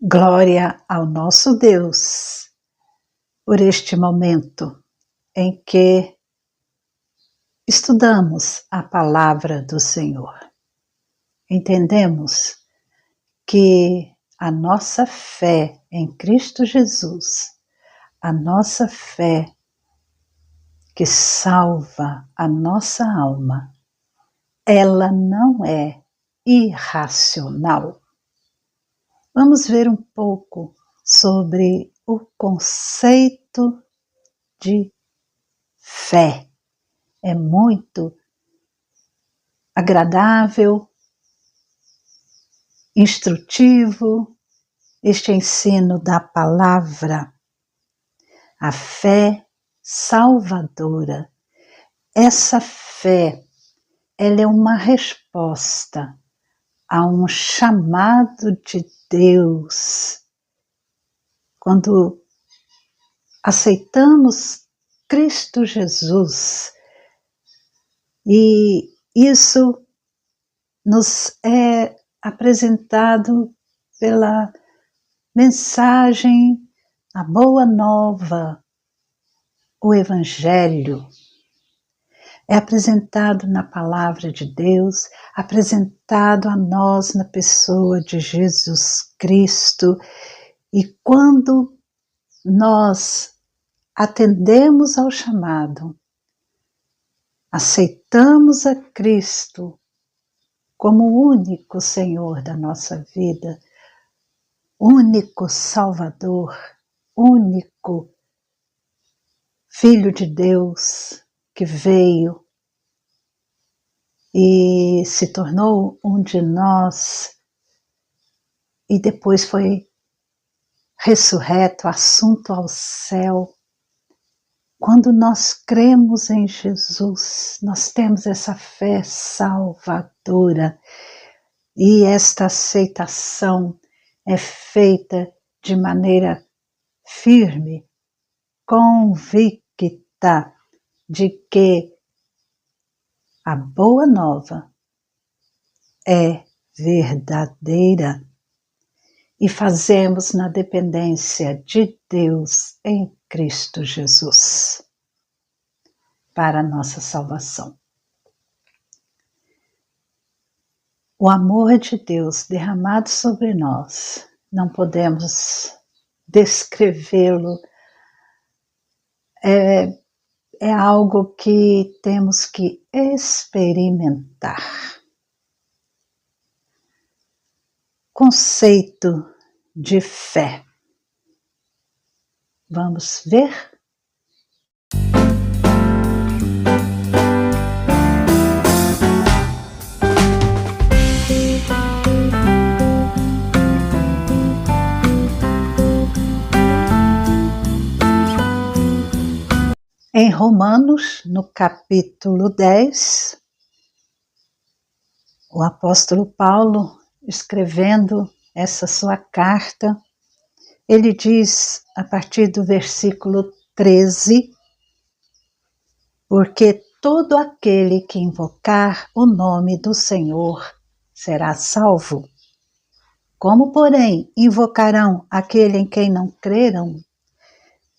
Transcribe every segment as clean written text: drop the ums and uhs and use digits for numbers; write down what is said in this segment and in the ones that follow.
Glória ao nosso Deus por este momento em que estudamos a palavra do Senhor. Entendemos que a nossa fé em Cristo Jesus, a nossa fé que salva a nossa alma, ela não é irracional. Vamos ver um pouco sobre o conceito de fé. É muito agradável, instrutivo, este ensino da palavra. A fé salvadora. Essa fé, ela é uma resposta a um chamado de Deus. Quando aceitamos Cristo Jesus, e isso nos é apresentado pela mensagem, a boa nova, o Evangelho. É apresentado na palavra de Deus, apresentado a nós na pessoa de Jesus Cristo. E quando nós atendemos ao chamado, aceitamos a Cristo como o único Senhor da nossa vida, único Salvador, único Filho de Deus que veio e se tornou um de nós e depois foi ressurreto, assunto ao céu. Quando nós cremos em Jesus, nós temos essa fé salvadora e esta aceitação é feita de maneira firme, convicta de que a boa nova é verdadeira e fazemos na dependência de Deus em Cristo Jesus para a nossa salvação. O amor de Deus derramado sobre nós, não podemos descrevê-lo, é algo que temos que experimentar. Conceito de fé. Vamos ver? Em Romanos, no capítulo 10, o apóstolo Paulo, escrevendo essa sua carta, ele diz, a partir do versículo 13, porque todo aquele que invocar o nome do Senhor será salvo. Como, porém, invocarão aquele em quem não creram?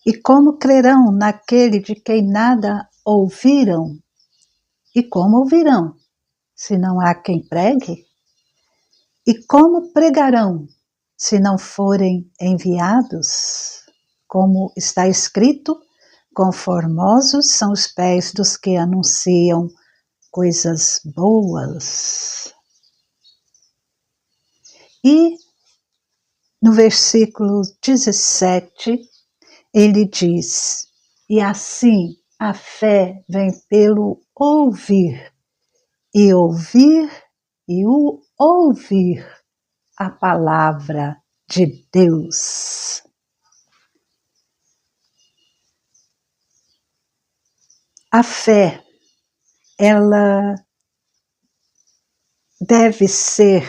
E como crerão naquele de quem nada ouviram? E como ouvirão, se não há quem pregue? E como pregarão, se não forem enviados? Como está escrito, conformosos são os pés dos que anunciam coisas boas. E no versículo 17, ele diz, e assim a fé vem pelo ouvir, e ouvir e o ouvir a palavra de Deus. A fé, ela deve ser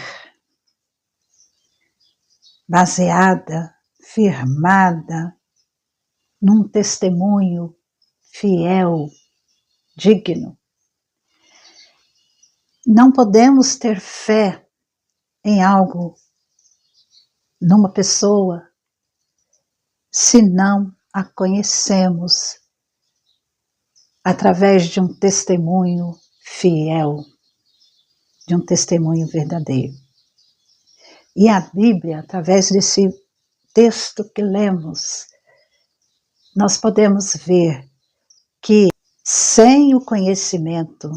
baseada, firmada num testemunho fiel, digno. Não podemos ter fé em algo numa pessoa se não a conhecemos através de um testemunho fiel, de um testemunho verdadeiro. E a Bíblia, através desse texto que lemos, nós podemos ver que sem o conhecimento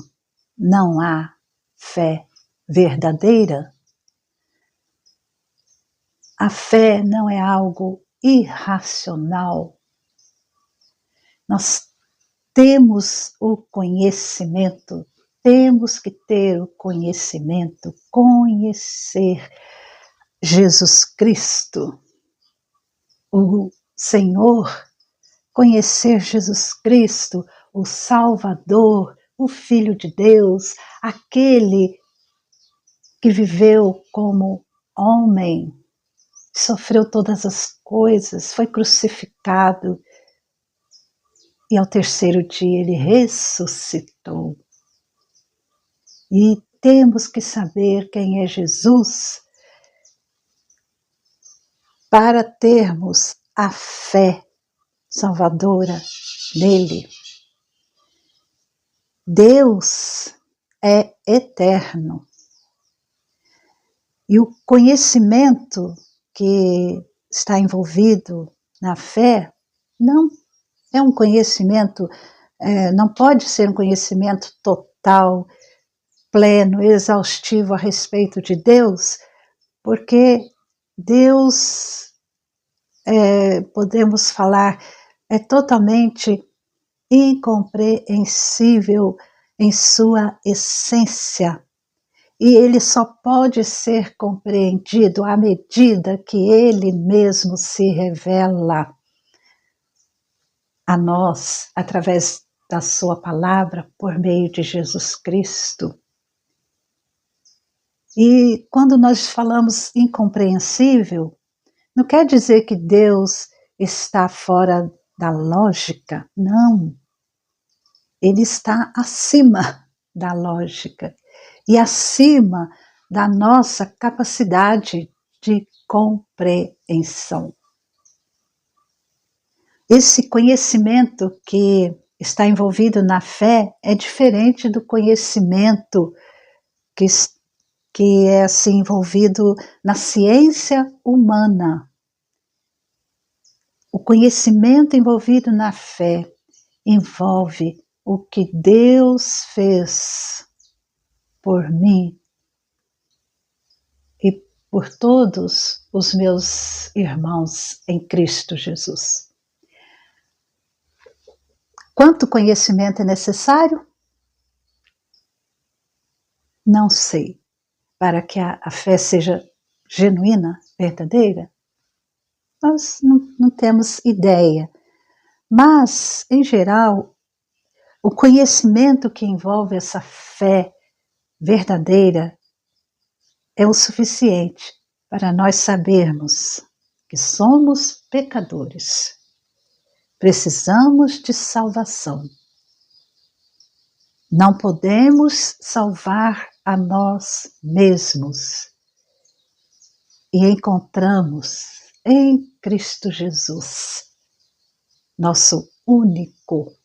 não há fé verdadeira. A fé não é algo irracional. Nós temos o conhecimento, temos que ter o conhecimento, conhecer Jesus Cristo, o Senhor, conhecer Jesus Cristo, o Salvador, o Filho de Deus, aquele que viveu como homem, sofreu todas as coisas, foi crucificado e ao terceiro dia ele ressuscitou. E temos que saber quem é Jesus para termos a fé salvadora nele. Deus é eterno. E o conhecimento que está envolvido na fé não é um conhecimento, não pode ser um conhecimento total, pleno, exaustivo a respeito de Deus, porque Deus, podemos falar, é totalmente incompreensível em sua essência. E ele só pode ser compreendido à medida que ele mesmo se revela a nós, através da sua palavra, por meio de Jesus Cristo. E quando nós falamos incompreensível, não quer dizer que Deus está fora da lógica, não. Ele está acima da lógica e acima da nossa capacidade de compreensão. Esse conhecimento que está envolvido na fé é diferente do conhecimento que é assim, envolvido na ciência humana. O conhecimento envolvido na fé envolve o que Deus fez por mim e por todos os meus irmãos em Cristo Jesus. Quanto conhecimento é necessário? Não sei. Para que a fé seja genuína, verdadeira, nós não temos ideia. Mas, em geral, o conhecimento que envolve essa fé verdadeira é o suficiente para nós sabermos que somos pecadores. Precisamos de salvação. Não podemos salvar a nós mesmos. E encontramos em Cristo Jesus, nosso único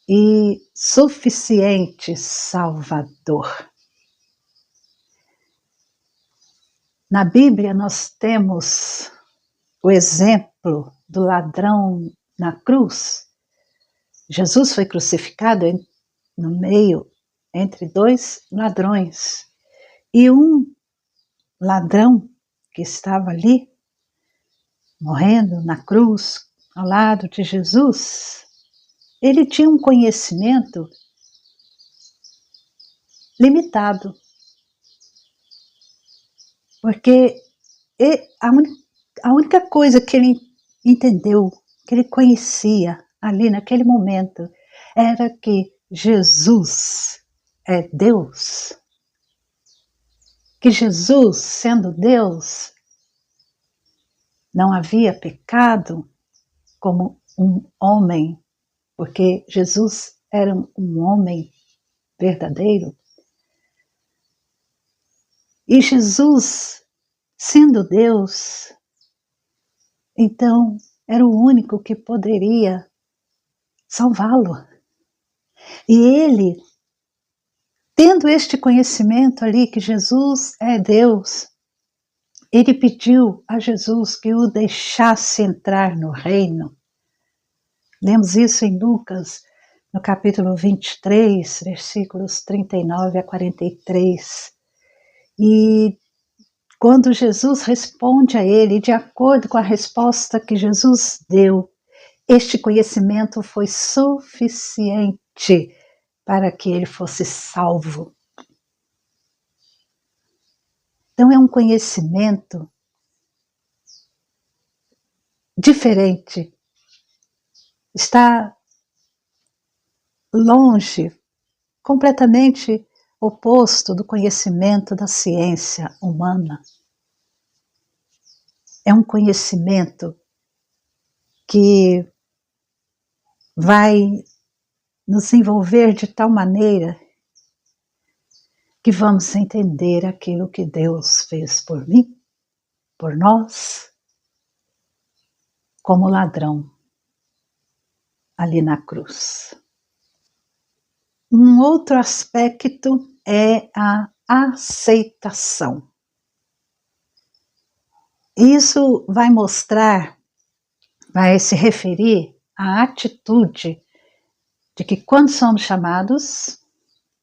e suficiente Salvador. Na Bíblia nós temos o exemplo do ladrão na cruz. Jesus foi crucificado no meio entre dois ladrões. E um ladrão que estava ali, morrendo na cruz, ao lado de Jesus, ele tinha um conhecimento limitado. Porque a única coisa que ele entendeu, que ele conhecia ali naquele momento, era que Jesus é Deus. Que Jesus, sendo Deus, não havia pecado como um homem, porque Jesus era um homem verdadeiro. E Jesus, sendo Deus, então era o único que poderia salvá-lo. E ele, tendo este conhecimento ali que Jesus é Deus, ele pediu a Jesus que o deixasse entrar no reino. Lemos isso em Lucas, no capítulo 23, versículos 39 a 43. E quando Jesus responde a ele, de acordo com a resposta que Jesus deu, este conhecimento foi suficiente para que ele fosse salvo. Então é um conhecimento diferente. Está longe, completamente oposto do conhecimento da ciência humana. É um conhecimento que vai nos envolver de tal maneira que vamos entender aquilo que Deus fez por mim, por nós, como ladrão ali na cruz. Um outro aspecto é a aceitação. Isso vai mostrar, vai se referir à atitude de que quando somos chamados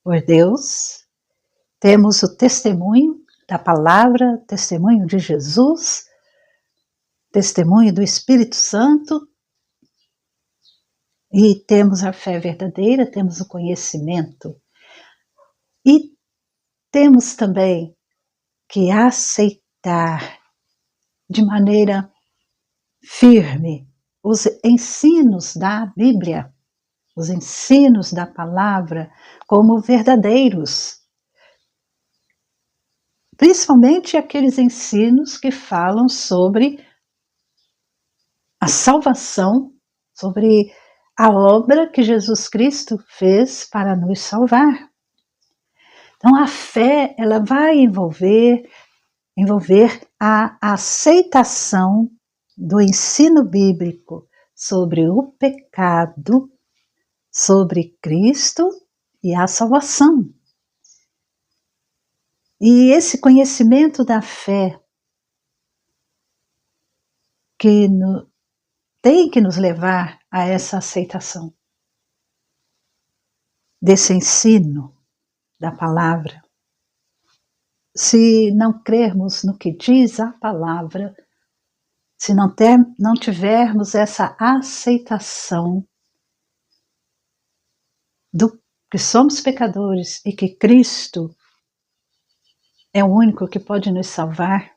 por Deus, temos o testemunho da palavra, testemunho de Jesus, testemunho do Espírito Santo, e temos a fé verdadeira, temos o conhecimento. E temos também que aceitar de maneira firme os ensinos da Bíblia, os ensinos da palavra como verdadeiros. Principalmente aqueles ensinos que falam sobre a salvação, sobre a obra que Jesus Cristo fez para nos salvar. Então a fé, ela vai envolver a aceitação do ensino bíblico sobre o pecado, sobre Cristo e a salvação. E esse conhecimento da fé que tem que nos levar a essa aceitação desse ensino da palavra. Se não crermos no que diz a palavra, se não tivermos essa aceitação do que somos pecadores e que Cristo é o único que pode nos salvar,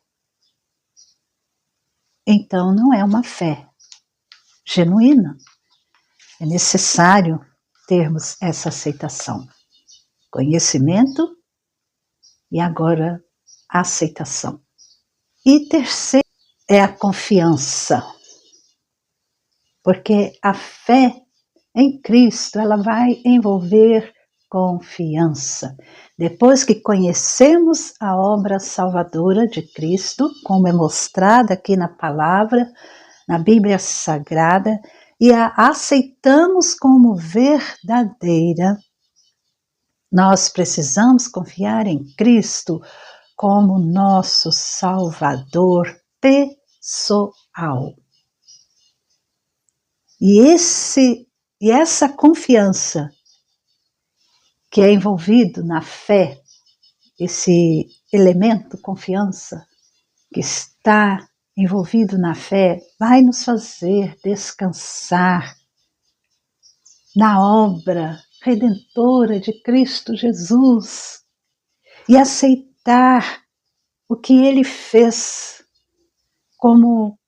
então não é uma fé genuína. É necessário termos essa aceitação. Conhecimento e agora a aceitação. E terceiro é a confiança. Porque a fé em Cristo, ela vai envolver confiança. Depois que conhecemos a obra salvadora de Cristo, como é mostrada aqui na palavra, na Bíblia Sagrada, e a aceitamos como verdadeira, nós precisamos confiar em Cristo como nosso Salvador pessoal. E essa confiança que é envolvido na fé, esse elemento confiança que está envolvido na fé, vai nos fazer descansar na obra redentora de Cristo Jesus e aceitar o que Ele fez como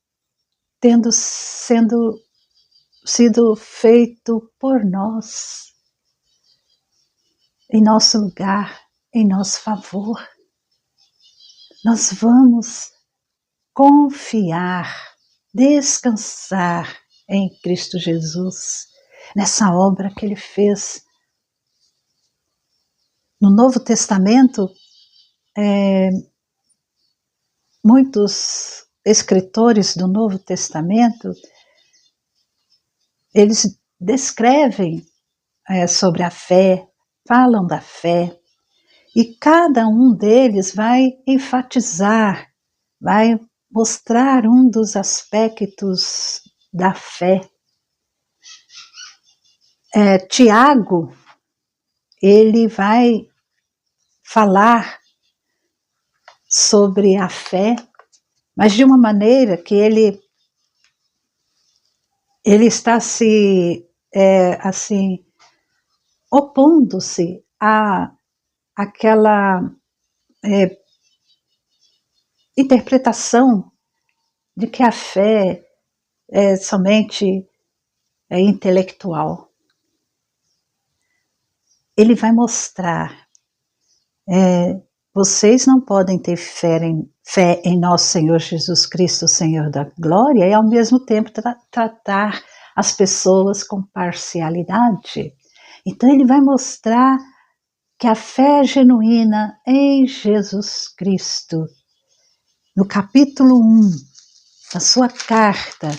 tendo sido feito por nós, em nosso lugar, em nosso favor. Nós vamos confiar, descansar em Cristo Jesus, nessa obra que Ele fez. No Novo Testamento, muitos escritores do Novo Testamento, eles descrevem sobre a fé, falam da fé, e cada um deles vai enfatizar, vai mostrar um dos aspectos da fé. Tiago, ele vai falar sobre a fé, mas de uma maneira que ele está se assim opondo-se a aquela interpretação de que a fé é somente intelectual. Ele vai mostrar, vocês não podem ter fé em nosso Senhor Jesus Cristo, Senhor da glória, e ao mesmo tempo tratar as pessoas com parcialidade. Então ele vai mostrar que a fé genuína em Jesus Cristo, no capítulo 1 da sua carta,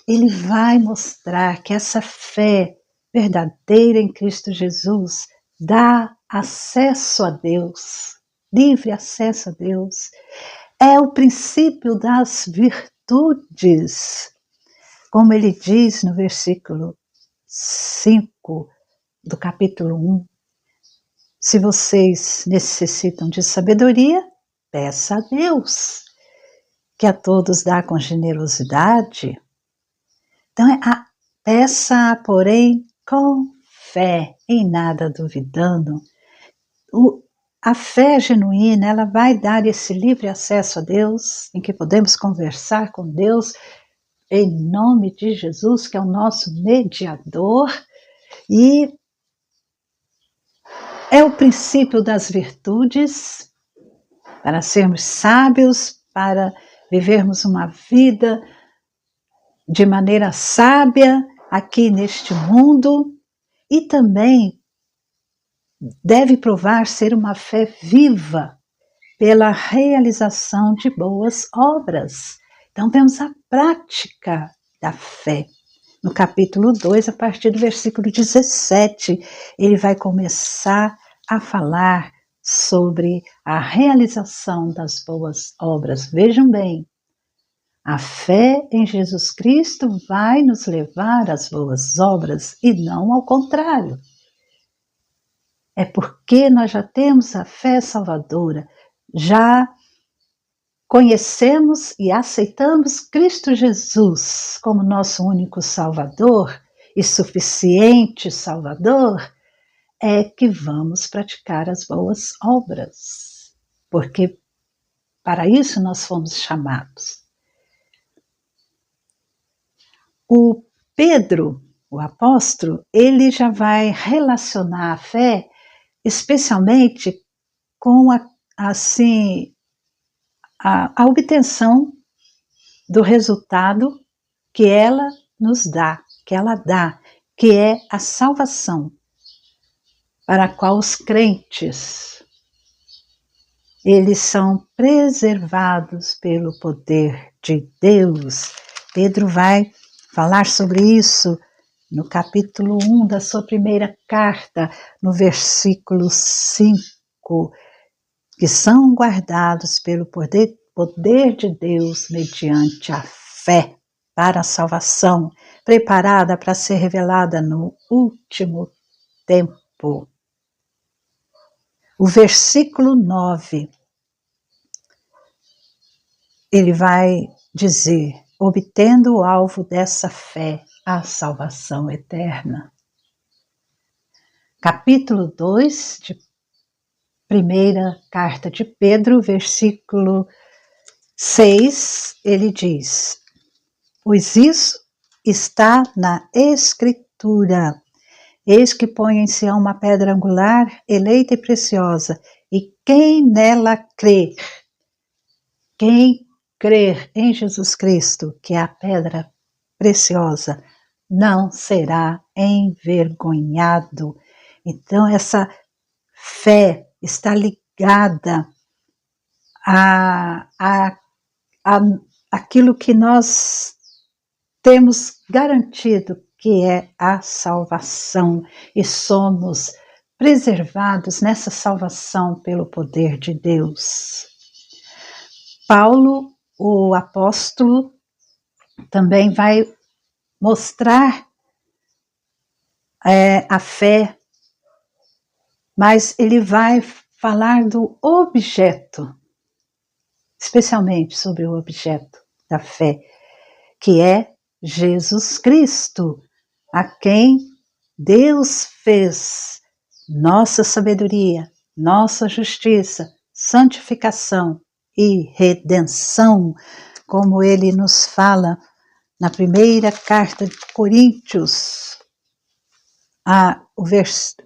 ele vai mostrar que essa fé verdadeira em Cristo Jesus dá acesso a Deus, livre acesso a Deus. É o princípio das virtudes, como ele diz no versículo 5 do capítulo 1. Se vocês necessitam de sabedoria, peça a Deus, que a todos dá com generosidade. Então, peça, porém, com fé, em nada duvidando. A fé genuína, ela vai dar esse livre acesso a Deus, em que podemos conversar com Deus, em nome de Jesus, que é o nosso mediador, e é o princípio das virtudes, para sermos sábios, para vivermos uma vida de maneira sábia aqui neste mundo, e também deve provar ser uma fé viva pela realização de boas obras. Então temos a prática da fé. No capítulo 2, a partir do versículo 17, ele vai começar a falar sobre a realização das boas obras. Vejam bem, a fé em Jesus Cristo vai nos levar às boas obras e não ao contrário. É porque nós já temos a fé salvadora, já conhecemos e aceitamos Cristo Jesus como nosso único Salvador e suficiente Salvador, é que vamos praticar as boas obras, porque para isso nós fomos chamados. O Pedro, o apóstolo, ele já vai relacionar a fé especialmente com a obtenção do resultado que ela nos dá, que é a salvação, para a qual os crentes, eles são preservados pelo poder de Deus. Pedro vai falar sobre isso no capítulo 1 da sua primeira carta, no versículo 5, que são guardados pelo poder de Deus mediante a fé para a salvação, preparada para ser revelada no último tempo. O versículo 9, ele vai dizer, obtendo o alvo dessa fé, a salvação eterna. Capítulo 2 de primeira carta de Pedro, versículo 6, ele diz, pois isso está na Escritura. Eis que põe em Sião uma pedra angular, eleita e preciosa, e quem nela crer, quem crer em Jesus Cristo, que é a pedra preciosa, não será envergonhado. Então essa fé está ligada a aquilo que nós temos garantido, que é a salvação, e somos preservados nessa salvação pelo poder de Deus. Paulo, o apóstolo, também vai mostrar a fé, mas ele vai falar do objeto, especialmente sobre o objeto da fé, que é Jesus Cristo, a quem Deus fez nossa sabedoria, nossa justiça, santificação e redenção, como ele nos fala na primeira carta de Coríntios,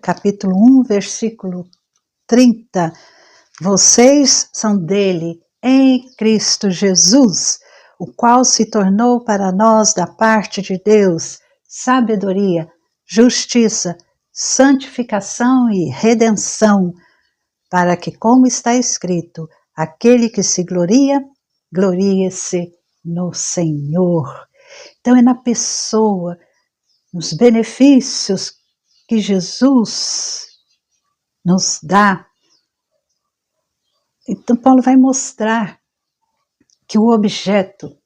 capítulo 1, versículo 30. Vocês são dele em Cristo Jesus, o qual se tornou para nós da parte de Deus sabedoria, justiça, santificação e redenção, para que, como está escrito, aquele que se gloria, glorie-se no Senhor. Então é na pessoa, nos benefícios que Jesus nos dá. Então Paulo vai mostrar que o objeto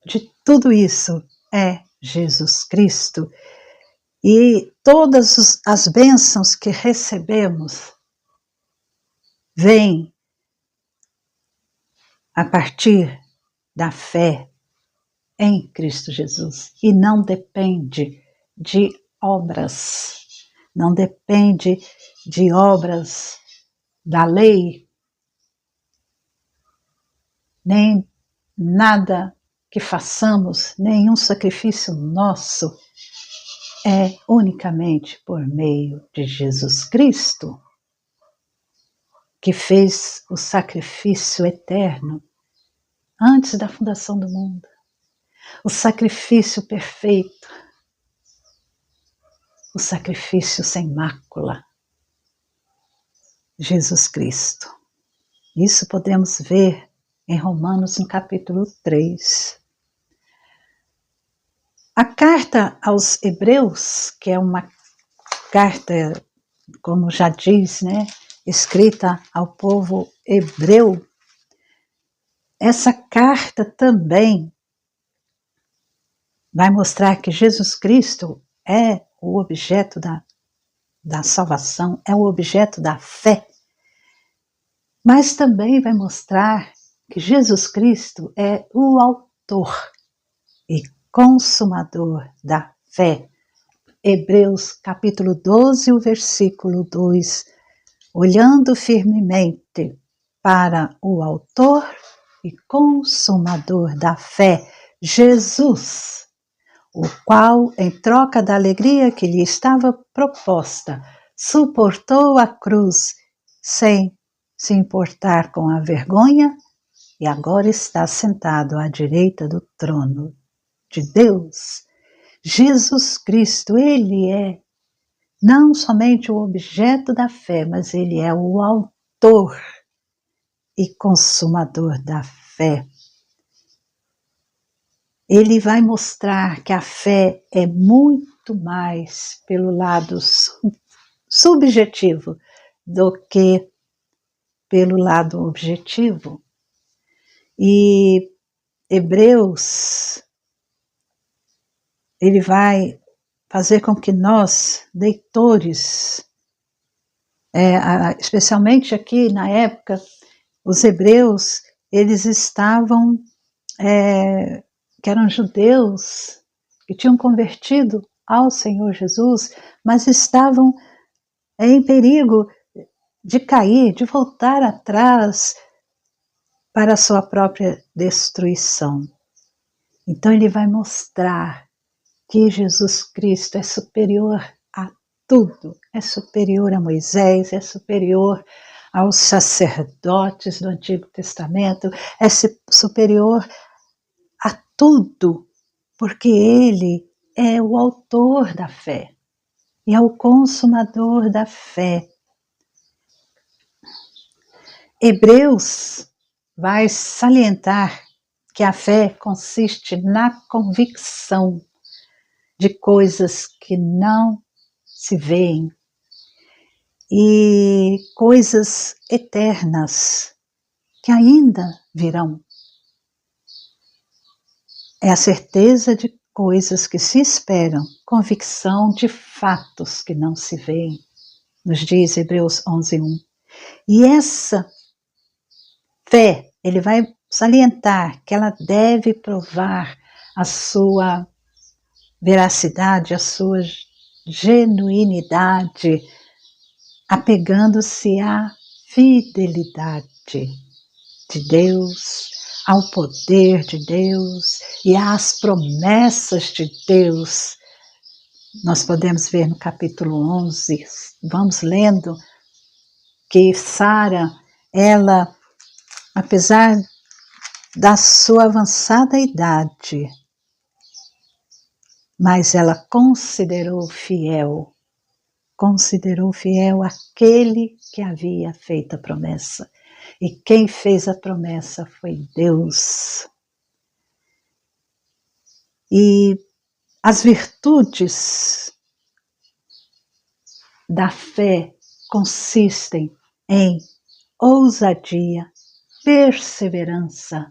de tudo isso é Jesus Cristo. E todas as bênçãos que recebemos vêm a partir da fé em Cristo Jesus. E não depende de obras, não depende de obras da lei, nem nada que façamos, nenhum sacrifício nosso, é unicamente por meio de Jesus Cristo, que fez o sacrifício eterno antes da fundação do mundo, o sacrifício perfeito, o sacrifício sem mácula, Jesus Cristo. Isso podemos ver em Romanos, no capítulo 3. A carta aos Hebreus, que é uma carta, como já diz, né, escrita ao povo hebreu, essa carta também vai mostrar que Jesus Cristo é o objeto da salvação, é o objeto da fé, mas também vai mostrar que Jesus Cristo é o autor e consumador da fé. Hebreus capítulo 12, o versículo 2. Olhando firmemente para o autor e consumador da fé, Jesus, o qual, em troca da alegria que lhe estava proposta, suportou a cruz sem se importar com a vergonha, e agora está sentado à direita do trono de Deus. Jesus Cristo, ele é não somente o objeto da fé, mas ele é o autor e consumador da fé. Ele vai mostrar que a fé é muito mais pelo lado subjetivo do que pelo lado objetivo. E Hebreus, ele vai fazer com que nós, leitores, especialmente aqui na época, os hebreus, eles estavam, que eram judeus, que tinham convertido ao Senhor Jesus, mas estavam em perigo de cair, de voltar atrás para a sua própria destruição. Então ele vai mostrar que Jesus Cristo é superior a tudo, é superior a Moisés, é superior aos sacerdotes do Antigo Testamento, é superior a tudo, porque ele é o autor da fé e é o consumador da fé. Hebreus vai salientar que a fé consiste na convicção de coisas que não se veem e coisas eternas que ainda virão. É a certeza de coisas que se esperam, convicção de fatos que não se veem, nos diz Hebreus 11:1. E essa fé, ele vai salientar que ela deve provar a sua veracidade, a sua genuinidade, apegando-se à fidelidade de Deus, ao poder de Deus e às promessas de Deus. Nós podemos ver no capítulo 11, vamos lendo, que Sara, ela, apesar da sua avançada idade, mas ela considerou fiel aquele que havia feito a promessa. E quem fez a promessa foi Deus. E as virtudes da fé consistem em ousadia, perseverança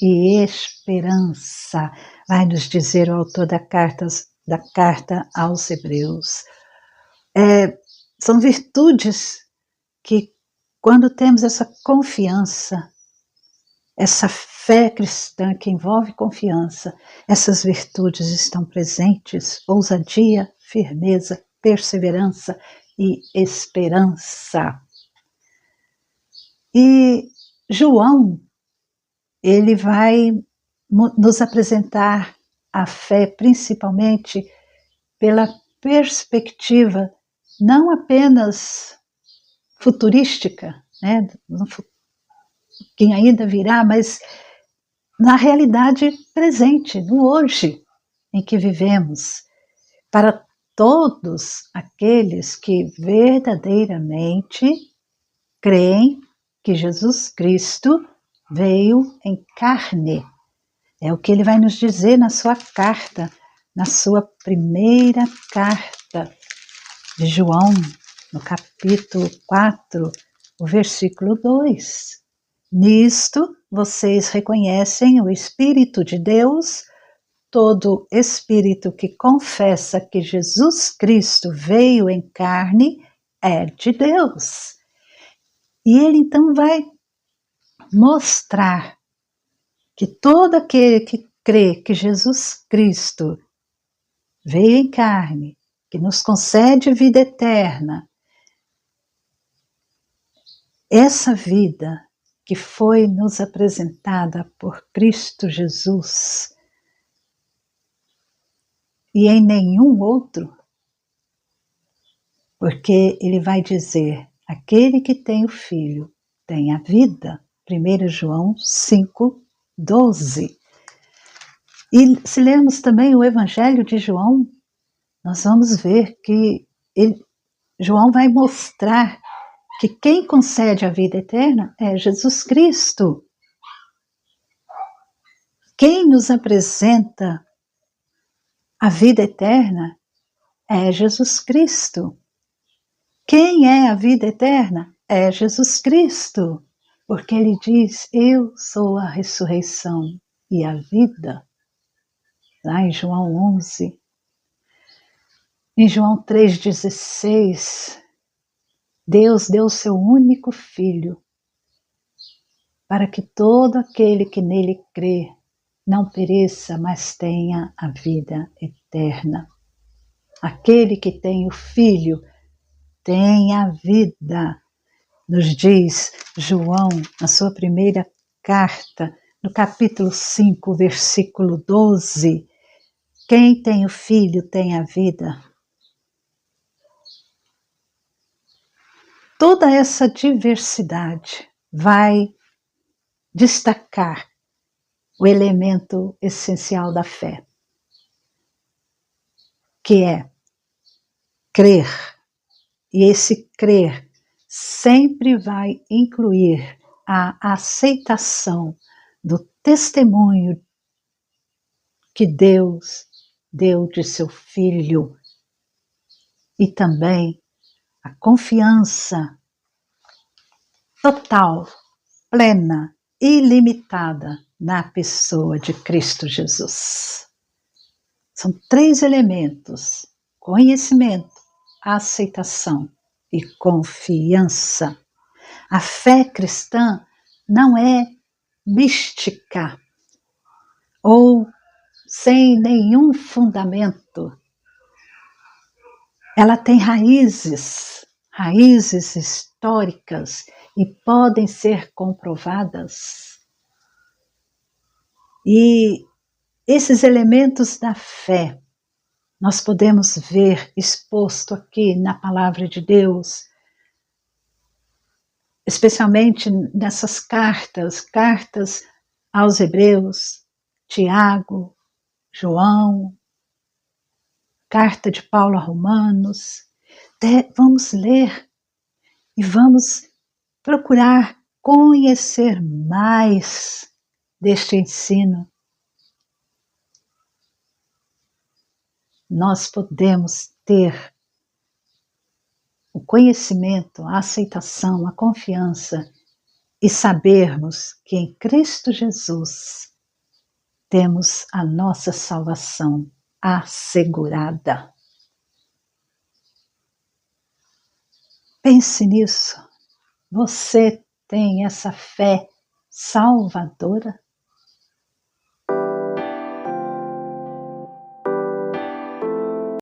e esperança, vai nos dizer o autor da carta aos Hebreus. São virtudes que, quando temos essa confiança, essa fé cristã que envolve confiança, essas virtudes estão presentes: ousadia, firmeza, perseverança e esperança. E João, ele vai nos apresentar a fé principalmente pela perspectiva não apenas futurística, né, quem ainda virá, mas na realidade presente, no hoje em que vivemos, para todos aqueles que verdadeiramente creem que Jesus Cristo veio em carne. É o que ele vai nos dizer na sua carta, na sua primeira carta de João, no capítulo 4, o versículo 2. Nisto vocês reconhecem o Espírito de Deus. Todo espírito que confessa que Jesus Cristo veio em carne é de Deus. E ele então vai mostrar que todo aquele que crê que Jesus Cristo veio em carne, que nos concede vida eterna, essa vida que foi nos apresentada por Cristo Jesus e em nenhum outro, porque ele vai dizer: aquele que tem o Filho tem a vida. 1 João 5:12. E se lermos também o Evangelho de João, nós vamos ver que João vai mostrar que quem concede a vida eterna é Jesus Cristo. Quem nos apresenta a vida eterna é Jesus Cristo. Quem é a vida eterna? É Jesus Cristo. Porque ele diz: eu sou a ressurreição e a vida. Lá em João 11. Em João 3,16, Deus deu o seu único Filho para que todo aquele que nele crê não pereça, mas tenha a vida eterna. Aquele que tem o Filho tem a vida, nos diz João, na sua primeira carta, no capítulo 5, versículo 12. Quem tem o Filho tem a vida. Toda essa diversidade vai destacar o elemento essencial da fé, que é crer. E esse crer sempre vai incluir a aceitação do testemunho que Deus deu de seu Filho e também a confiança total, plena, ilimitada na pessoa de Cristo Jesus. São 3 elementos: conhecimento, aceitação e confiança. A fé cristã não é mística ou sem nenhum fundamento. Ela tem raízes históricas e podem ser comprovadas. E esses elementos da fé nós podemos ver exposto aqui na palavra de Deus, especialmente nessas cartas aos Hebreus, Tiago, João, carta de Paulo a Romanos. Vamos ler e vamos procurar conhecer mais deste ensino. Nós podemos ter o conhecimento, a aceitação, a confiança e sabermos que em Cristo Jesus temos a nossa salvação assegurada. Pense nisso. Você tem essa fé salvadora?